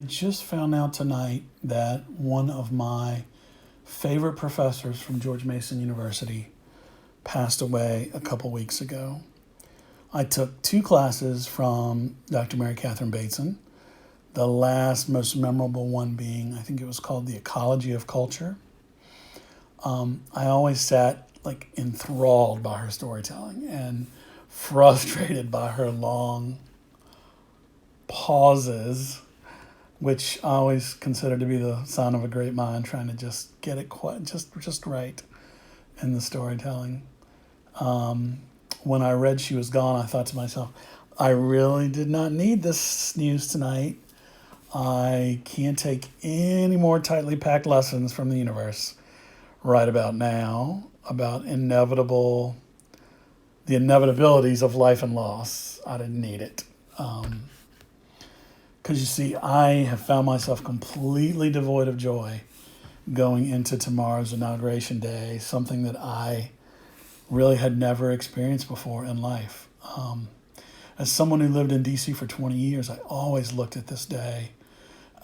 just found out tonight that one of my favorite professors from George Mason University passed away a couple weeks ago. I took two classes from Dr. Mary Catherine Bateson, the last most memorable one being, I think it was called The Ecology of Culture. I always sat enthralled by her storytelling and frustrated by her long pauses, which I always consider to be the sign of a great mind, trying to just get it just right in the storytelling. When I read she was gone, I thought to myself, I really did not need this news tonight. I can't take any more tightly packed lessons from the universe right about now about the inevitabilities of life and loss. I didn't need it. Because you see, I have found myself completely devoid of joy going into tomorrow's Inauguration Day, something that I really had never experienced before in life. As someone who lived in D.C. for 20 years, I always looked at this day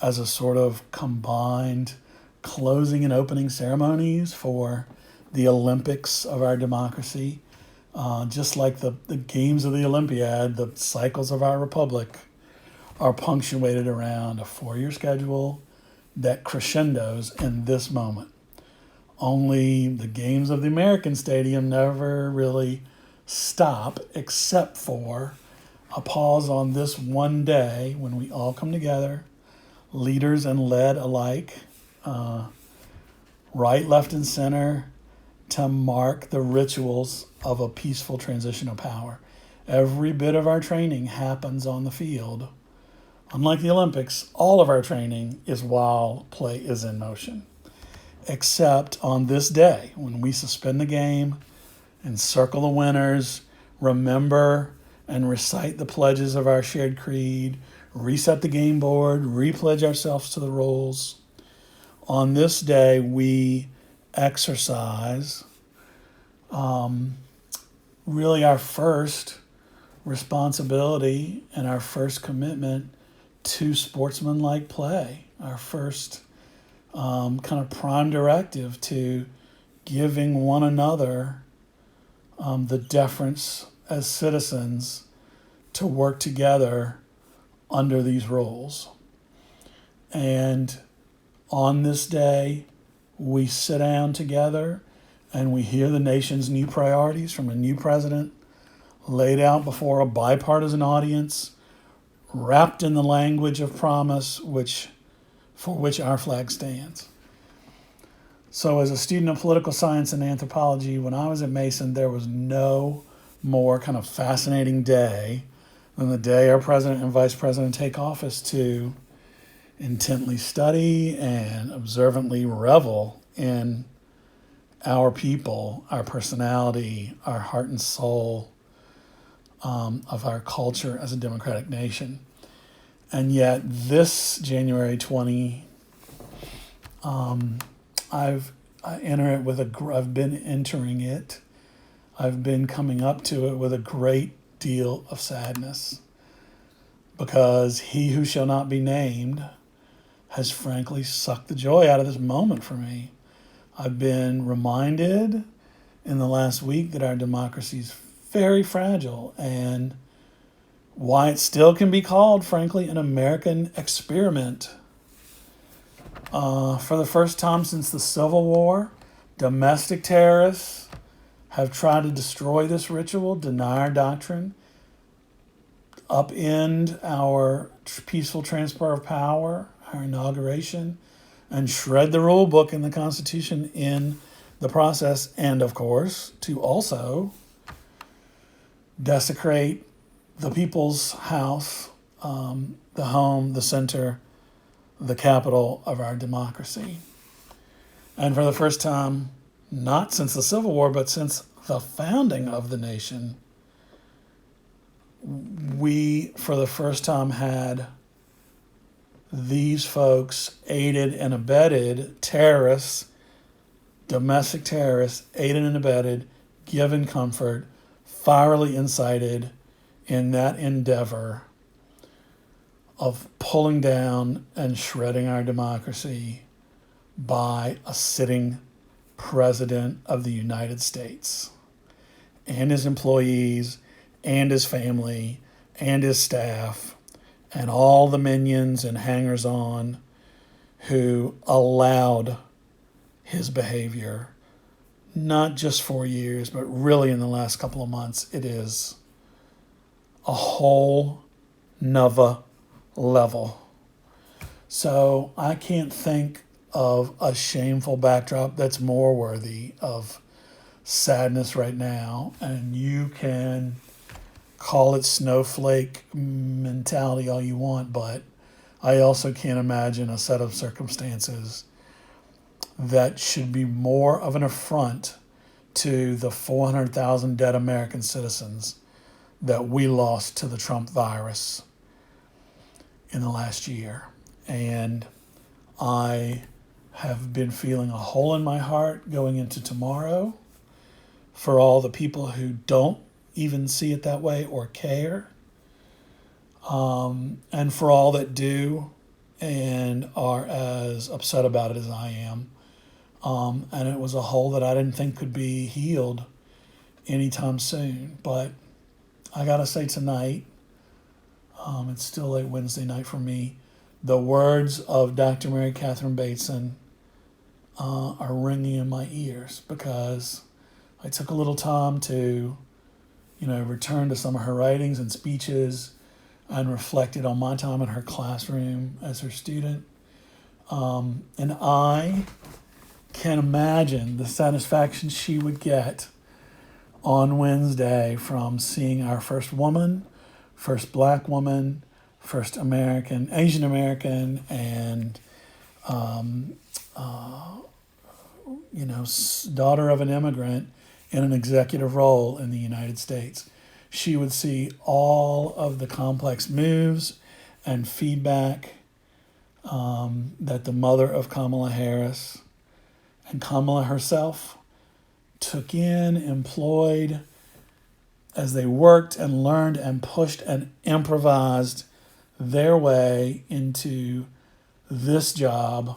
as a sort of combined closing and opening ceremonies for the Olympics of our democracy. Just like the games of the Olympiad, the cycles of our republic are punctuated around a 4-year schedule that crescendos in this moment. Only the games of the American Stadium never really stop except for a pause on this one day when we all come together, leaders and led alike, right, left, and center, to mark the rituals of a peaceful transition of power. Every bit of our training happens on the field. Unlike the Olympics, all of our training is while play is in motion, except on this day when we suspend the game and circle the winners, remember and recite the pledges of our shared creed, reset the game board, repledge ourselves to the rules. On this day, we exercise really our first responsibility and our first commitment to sportsmanlike play, our first kind of prime directive to giving one another the deference as citizens to work together under these rules. And on this day, we sit down together and we hear the nation's new priorities from a new president laid out before a bipartisan audience, wrapped in the language of promise for which our flag stands. So as a student of political science and anthropology, when I was at Mason, there was no more kind of fascinating day than the day our president and vice president take office to intently study and observantly revel in our people, our personality, our heart and soul, of our culture as a democratic nation. And yet this January 20, I've been entering it. I've been coming up to it with a great deal of sadness, because he who shall not be named has frankly sucked the joy out of this moment for me. I've been reminded in the last week that our democracy is very fragile and why it still can be called, frankly, an American experiment. For the first time since the Civil War, domestic terrorists have tried to destroy this ritual, deny our doctrine, upend our peaceful transfer of power, our inauguration, and shred the rule book and the Constitution in the process, and of course, to also desecrate the people's house, the home, the center, the capital of our democracy. And for the first time, not since the Civil War, but since the founding of the nation, we, for the first time, had these folks aided and abetted terrorists, domestic terrorists, aided and abetted, given comfort, fierily incited in that endeavor of pulling down and shredding our democracy by a sitting president of the United States and his employees and his family and his staff and all the minions and hangers-on who allowed his behavior, not just for years, but really in the last couple of months. It is a whole nother level. So I can't think of a shameful backdrop that's more worthy of sadness right now. And you can call it snowflake mentality all you want, but I also can't imagine a set of circumstances that should be more of an affront to the 400,000 dead American citizens that we lost to the Trump virus in the last year. And I have been feeling a hole in my heart going into tomorrow for all the people who don't even see it that way or care, and for all that do and are as upset about it as I am. And it was a hole that I didn't think could be healed anytime soon. But I gotta say tonight, it's still late Wednesday night for me, the words of Dr. Mary Catherine Bateson are ringing in my ears, because I took a little time to, return to some of her writings and speeches and reflected on my time in her classroom as her student. And I can imagine the satisfaction she would get on Wednesday from seeing our first woman, first Black woman, first American, Asian American, and daughter of an immigrant in an executive role in the United States. She would see all of the complex moves and feedback that the mother of Kamala Harris and Kamala herself took in, employed, as they worked and learned and pushed and improvised their way into this job,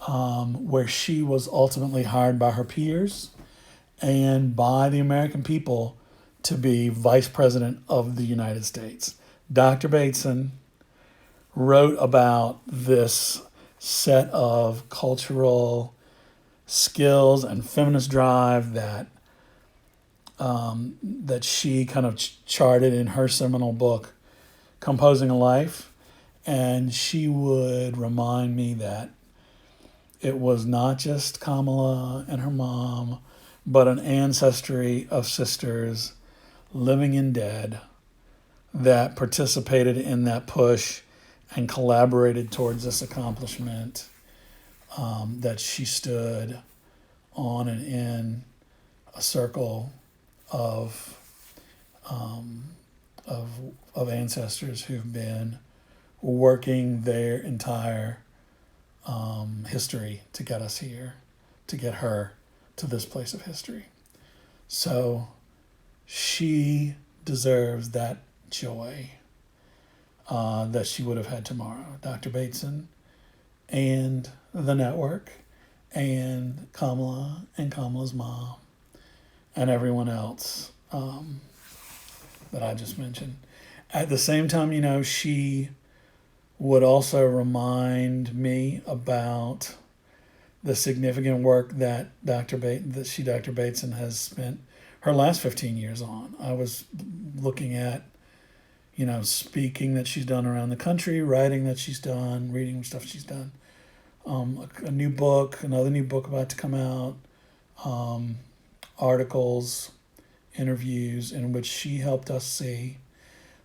where she was ultimately hired by her peers and by the American people to be Vice President of the United States. Dr. Bateson wrote about this set of cultural skills and feminist drive that she kind of charted in her seminal book, Composing a Life. And she would remind me that it was not just Kamala and her mom, but an ancestry of sisters, living and dead, that participated in that push and collaborated towards this accomplishment, that she stood on and in a circle of ancestors who've been working their entire history to get us here, to get her to this place of history. So she deserves that joy that she would have had tomorrow. Dr. Bateson and the network and Kamala and Kamala's mom and everyone else that I just mentioned. At the same time, she would also remind me about the significant work that Dr. Bateson has spent her last 15 years on. I was looking at, speaking that she's done around the country, writing that she's done, reading stuff she's done. Another new book about to come out, articles, interviews in which she helped us see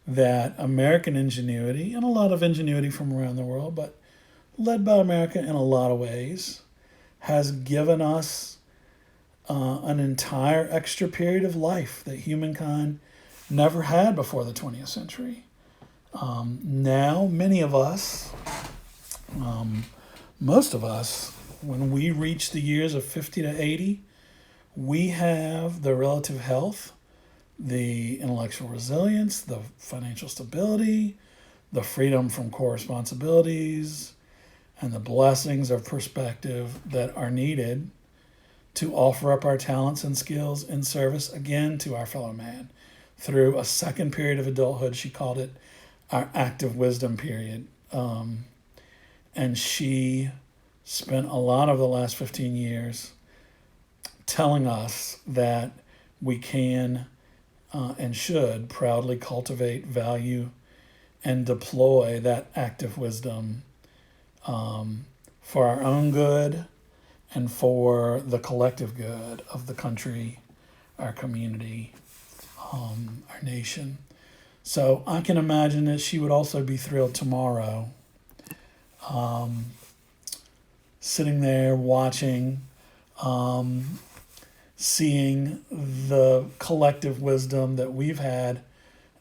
that American ingenuity, and a lot of ingenuity from around the world, but led by America in a lot of ways, has given us an entire extra period of life that humankind never had before the 20th century. Now, many of us, most of us, when we reach the years of 50 to 80, we have the relative health, the intellectual resilience, the financial stability, the freedom from core responsibilities, and the blessings of perspective that are needed to offer up our talents and skills in service again to our fellow man through a second period of adulthood. She called it our active wisdom period. And she spent a lot of the last 15 years telling us that we can and should proudly cultivate, value, and deploy that active wisdom for our own good and for the collective good of the country, our community, our nation. So I can imagine that she would also be thrilled tomorrow, sitting there watching, seeing the collective wisdom that we've had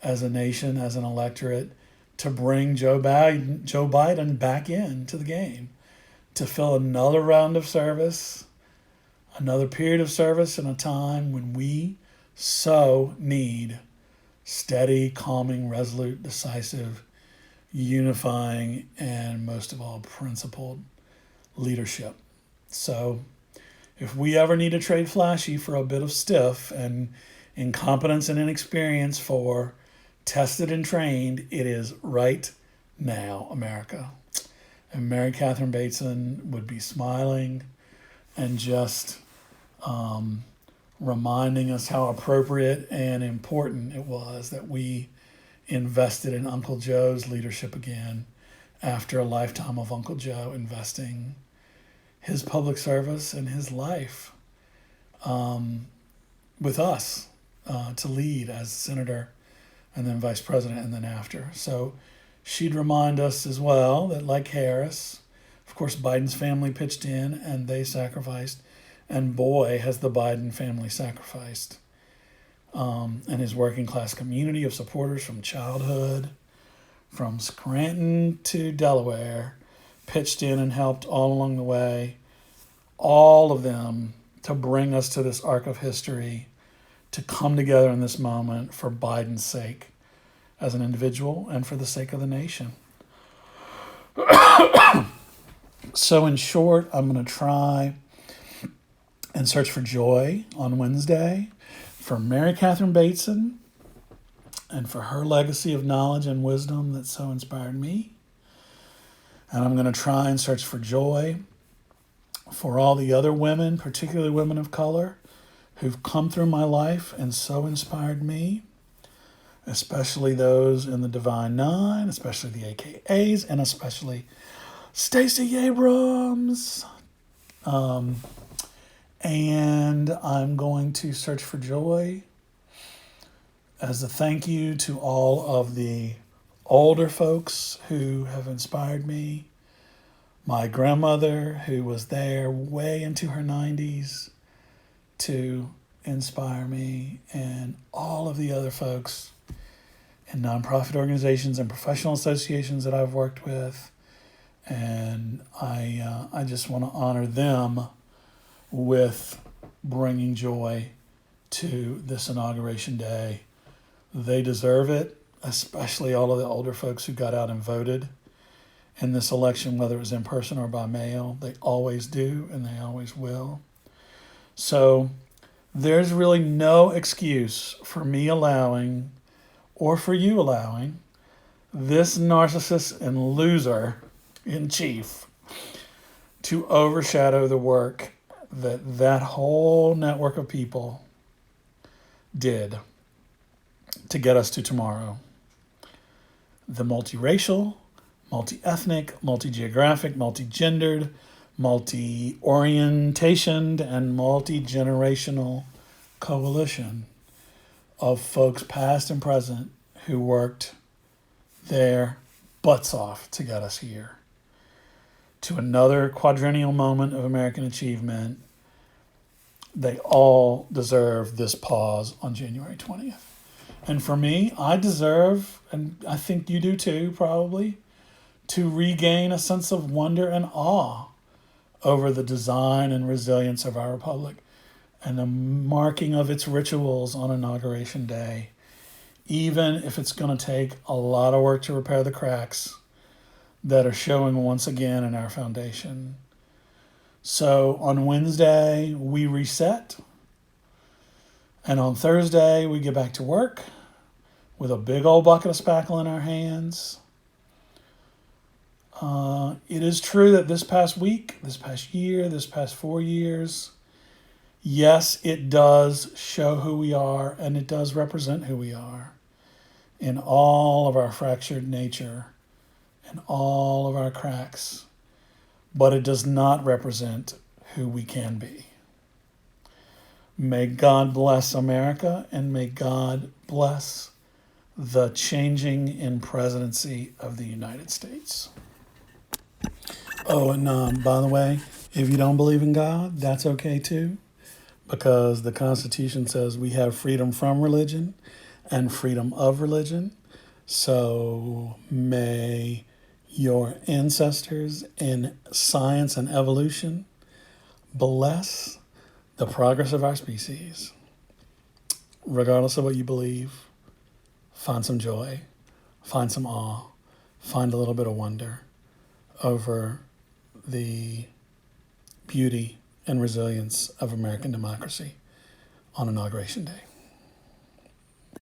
as a nation, as an electorate, to bring Joe Biden back into the game, to fill another round of service, another period of service in a time when we so need steady, calming, resolute, decisive, unifying, and most of all, principled leadership. So if we ever need to trade flashy for a bit of stiff and incompetence and inexperience for tested and trained, it is right now, America. And Mary Catherine Bateson would be smiling and just reminding us how appropriate and important it was that we invested in Uncle Joe's leadership again after a lifetime of Uncle Joe investing his public service and his life with us to lead as senator and then vice president and then after. So she'd remind us as well that, like Harris, of course, Biden's family pitched in and they sacrificed, and boy, has the Biden family sacrificed. And his working class community of supporters from childhood, from Scranton to Delaware, pitched in and helped all along the way, all of them to bring us to this arc of history, to come together in this moment for Biden's sake as an individual and for the sake of the nation. So in short, I'm going to try and search for joy on Wednesday for Mary Catherine Bateson and for her legacy of knowledge and wisdom that so inspired me. And I'm going to try and search for joy for all the other women, particularly women of color, who've come through my life and so inspired me, especially those in the Divine Nine, especially the AKAs, and especially Stacey Abrams. And I'm going to search for joy as a thank you to all of the older folks who have inspired me. My grandmother, who was there way into her 90s to inspire me, and all of the other folks in nonprofit organizations and professional associations that I've worked with. And I just want to honor them with bringing joy to this Inauguration Day. They deserve it, especially all of the older folks who got out and voted in this election, whether it was in person or by mail. They always do, and they always will. So there's really no excuse for me allowing, or for you allowing, this narcissist and loser in chief to overshadow the work that whole network of people did to get us to tomorrow. The multiracial, multi-ethnic, multi-geographic, multi-gendered, multi-orientationed, and multi-generational coalition of folks past and present who worked their butts off to get us here to another quadrennial moment of American achievement. They all deserve this pause on January 20th. And for me, I deserve, and I think you do too, probably, to regain a sense of wonder and awe over the design and resilience of our republic and the marking of its rituals on Inauguration Day, even if it's going to take a lot of work to repair the cracks that are showing once again in our foundation. So on Wednesday, we reset. And on Thursday, we get back to work with a big old bucket of spackle in our hands. It is true that this past week, this past year, this past 4 years, yes, it does show who we are and it does represent who we are in all of our fractured nature and all of our cracks, but it does not represent who we can be. May God bless America and may God bless the changing in presidency of the United States. Oh, and by the way, if you don't believe in God, that's okay too, because the Constitution says we have freedom from religion and freedom of religion. So may your ancestors in science and evolution bless the progress of our species. Regardless of what you believe, find some joy, find some awe, find a little bit of wonder over the beauty and resilience of American democracy on Inauguration Day.